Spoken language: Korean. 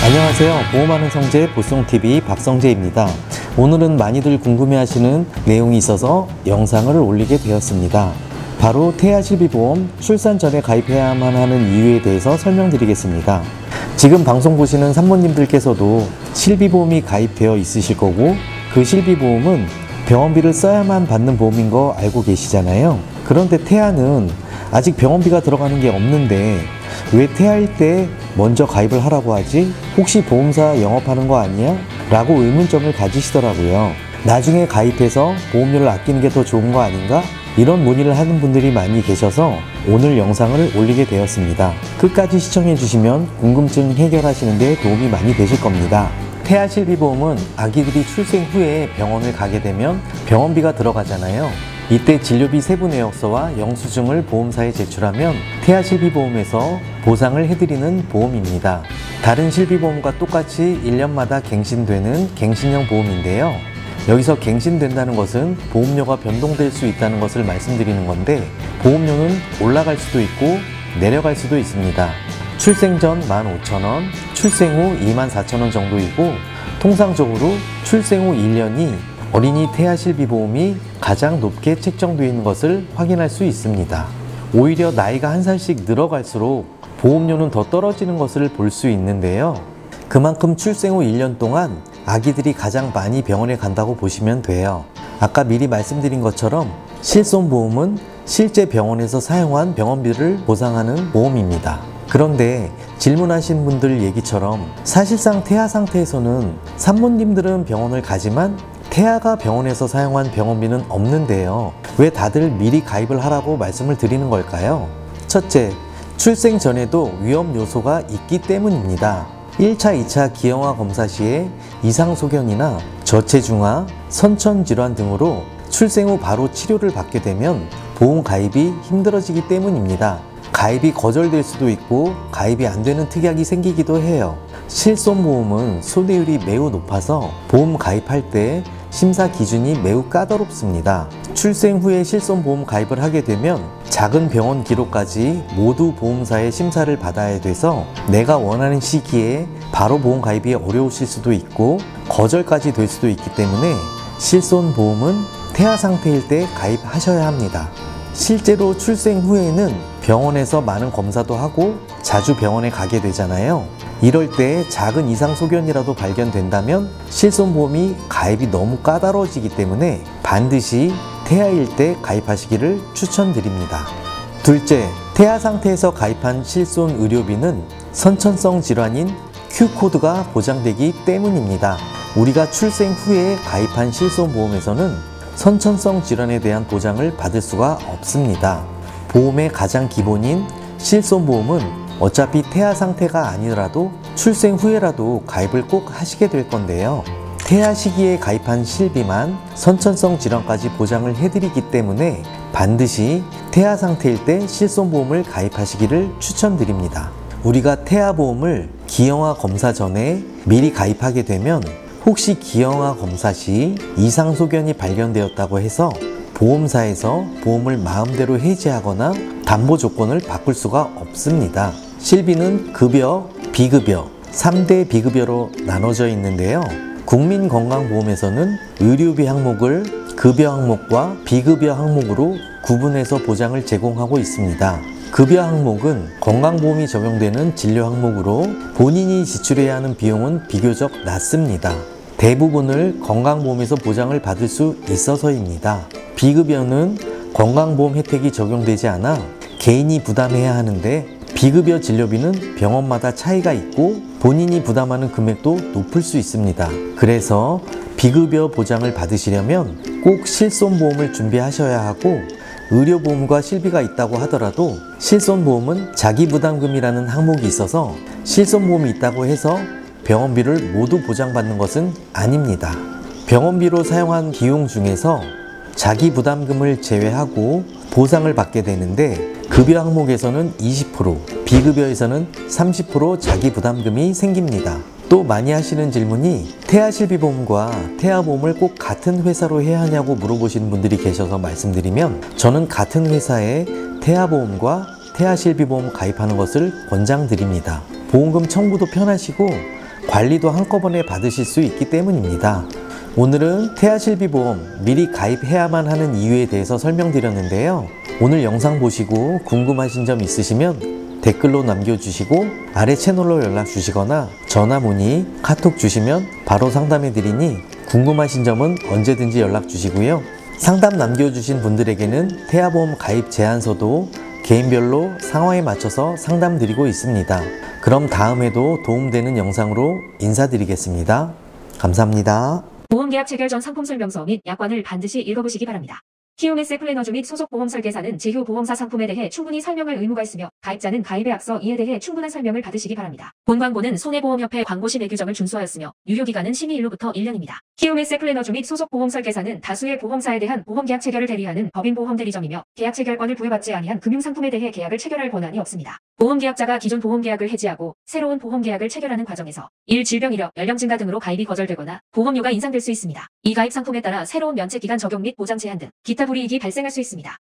안녕하세요. 보험하는 성재 보송TV 박성재입니다. 오늘은 많이들 궁금해하시는 내용이 있어서 영상을 올리게 되었습니다. 바로 태아실비보험 출산 전에 가입해야만 하는 이유에 대해서 설명드리겠습니다. 지금 방송 보시는 산모님들께서도 실비보험이 가입되어 있으실 거고, 그 실비보험은 병원비를 써야만 받는 보험인 거 알고 계시잖아요. 그런데 태아는 아직 병원비가 들어가는 게 없는데 왜 태아일 때 먼저 가입을 하라고 하지? 혹시 보험사 영업하는 거 아니야? 라고 의문점을 가지시더라고요. 나중에 가입해서 보험료를 아끼는 게 더 좋은 거 아닌가? 이런 문의를 하는 분들이 많이 계셔서 오늘 영상을 올리게 되었습니다. 끝까지 시청해 주시면 궁금증 해결하시는 데 도움이 많이 되실 겁니다. 태아실비보험은 아기들이 출생 후에 병원을 가게 되면 병원비가 들어가잖아요. 이때 진료비 세부 내역서와 영수증을 보험사에 제출하면 태아실비보험에서 보상을 해드리는 보험입니다. 다른 실비보험과 똑같이 1년마다 갱신되는 갱신형 보험인데요. 여기서 갱신된다는 것은 보험료가 변동될 수 있다는 것을 말씀드리는 건데, 보험료는 올라갈 수도 있고 내려갈 수도 있습니다. 출생 전 15,000원, 출생 후 24,000원 정도이고, 통상적으로 출생 후 1년이 어린이 태아실비보험이 가장 높게 책정되어 있는 것을 확인할 수 있습니다. 오히려 나이가 한 살씩 늘어갈수록 보험료는 더 떨어지는 것을 볼 수 있는데요. 그만큼 출생 후 1년 동안 아기들이 가장 많이 병원에 간다고 보시면 돼요. 아까 미리 말씀드린 것처럼 실손보험은 실제 병원에서 사용한 병원비를 보상하는 보험입니다. 그런데 질문하신 분들 얘기처럼 사실상 태아 상태에서는 산모님들은 병원을 가지만 태아가 병원에서 사용한 병원비는 없는데요. 왜 다들 미리 가입을 하라고 말씀을 드리는 걸까요? 첫째, 출생 전에도 위험 요소가 있기 때문입니다. 1차, 2차 기형아 검사 시에 이상소견이나 저체중아, 선천질환 등으로 출생 후 바로 치료를 받게 되면 보험 가입이 힘들어지기 때문입니다. 가입이 거절될 수도 있고 가입이 안 되는 특약이 생기기도 해요. 실손보험은 손해율이 매우 높아서 보험 가입할 때 심사 기준이 매우 까다롭습니다. 출생 후에 실손보험 가입을 하게 되면 작은 병원 기록까지 모두 보험사의 심사를 받아야 돼서 내가 원하는 시기에 바로 보험 가입이 어려우실 수도 있고 거절까지 될 수도 있기 때문에 실손보험은 태아 상태일 때 가입하셔야 합니다. 실제로 출생 후에는 병원에서 많은 검사도 하고 자주 병원에 가게 되잖아요. 이럴 때 작은 이상소견이라도 발견된다면 실손보험이 가입이 너무 까다로워지기 때문에 반드시 태아일 때 가입하시기를 추천드립니다. 둘째, 태아 상태에서 가입한 실손 의료비는 선천성 질환인 Q코드가 보장되기 때문입니다. 우리가 출생 후에 가입한 실손보험에서는 선천성 질환에 대한 보장을 받을 수가 없습니다. 보험의 가장 기본인 실손보험은 어차피 태아 상태가 아니더라도 출생 후에라도 가입을 꼭 하시게 될 건데요. 태아 시기에 가입한 실비만 선천성 질환까지 보장을 해드리기 때문에 반드시 태아 상태일 때 실손보험을 가입하시기를 추천드립니다. 우리가 태아보험을 기형아 검사 전에 미리 가입하게 되면 혹시 기형아 검사 시 이상소견이 발견되었다고 해서 보험사에서 보험을 마음대로 해지하거나 담보 조건을 바꿀 수가 없습니다. 실비는 급여, 비급여, 3대 비급여로 나눠져 있는데요. 국민건강보험에서는 의료비 항목을 급여 항목과 비급여 항목으로 구분해서 보장을 제공하고 있습니다. 급여 항목은 건강보험이 적용되는 진료 항목으로 본인이 지출해야 하는 비용은 비교적 낮습니다. 대부분을 건강보험에서 보장을 받을 수 있어서입니다. 비급여는 건강보험 혜택이 적용되지 않아 개인이 부담해야 하는데, 비급여 진료비는 병원마다 차이가 있고 본인이 부담하는 금액도 높을 수 있습니다. 그래서 비급여 보장을 받으시려면 꼭 실손보험을 준비하셔야 하고, 의료보험과 실비가 있다고 하더라도 실손보험은 자기부담금이라는 항목이 있어서 실손보험이 있다고 해서 병원비를 모두 보장받는 것은 아닙니다. 병원비로 사용한 비용 중에서 자기부담금을 제외하고 보상을 받게 되는데, 급여 항목에서는 20%, 비급여에서는 30% 자기부담금이 생깁니다. 또 많이 하시는 질문이 태아실비보험과 태아보험을 꼭 같은 회사로 해야 하냐고 물어보시는 분들이 계셔서 말씀드리면, 저는 같은 회사에 태아보험과 태아실비보험 가입하는 것을 권장드립니다. 보험금 청구도 편하시고 관리도 한꺼번에 받으실 수 있기 때문입니다. 오늘은 태아실비보험 미리 가입해야만 하는 이유에 대해서 설명드렸는데요. 오늘 영상 보시고 궁금하신 점 있으시면 댓글로 남겨주시고 아래 채널로 연락 주시거나 전화 문의, 카톡 주시면 바로 상담해 드리니 궁금하신 점은 언제든지 연락 주시고요. 상담 남겨주신 분들에게는 태아보험 가입 제안서도 개인별로 상황에 맞춰서 상담 드리고 있습니다. 그럼 다음에도 도움되는 영상으로 인사드리겠습니다. 감사합니다. 보험계약 체결 전 상품 설명서 및 약관을 반드시 읽어보시기 바랍니다. 키움에스 플래너즈 및 소속 보험 설계사는 제휴 보험사 상품에 대해 충분히 설명할 의무가 있으며 가입자는 가입에 앞서 이에 대해 충분한 설명을 받으시기 바랍니다. 본 광고는 손해보험협회 광고 심의 규정을 준수하였으며 유효기간은 심의일로부터 1년입니다. 키움에스 플래너즈 및 소속 보험 설계사는 다수의 보험사에 대한 보험계약 체결을 대리하는 법인보험 대리점이며 계약 체결권을 부여받지 아니한 금융상품에 대해 계약을 체결할 권한이 없습니다. 보험계약자가 기존 보험계약을 해지하고 새로운 보험계약을 체결하는 과정에서 1. 질병 이력, 연령 증가 등으로 가입이 거절되거나 보험료가 인상될 수 있습니다. 이 가입 상품에 따라 새로운 면책 기간 적용 및 보장 제한 등 기타 불이익이 발생할 수 있습니다.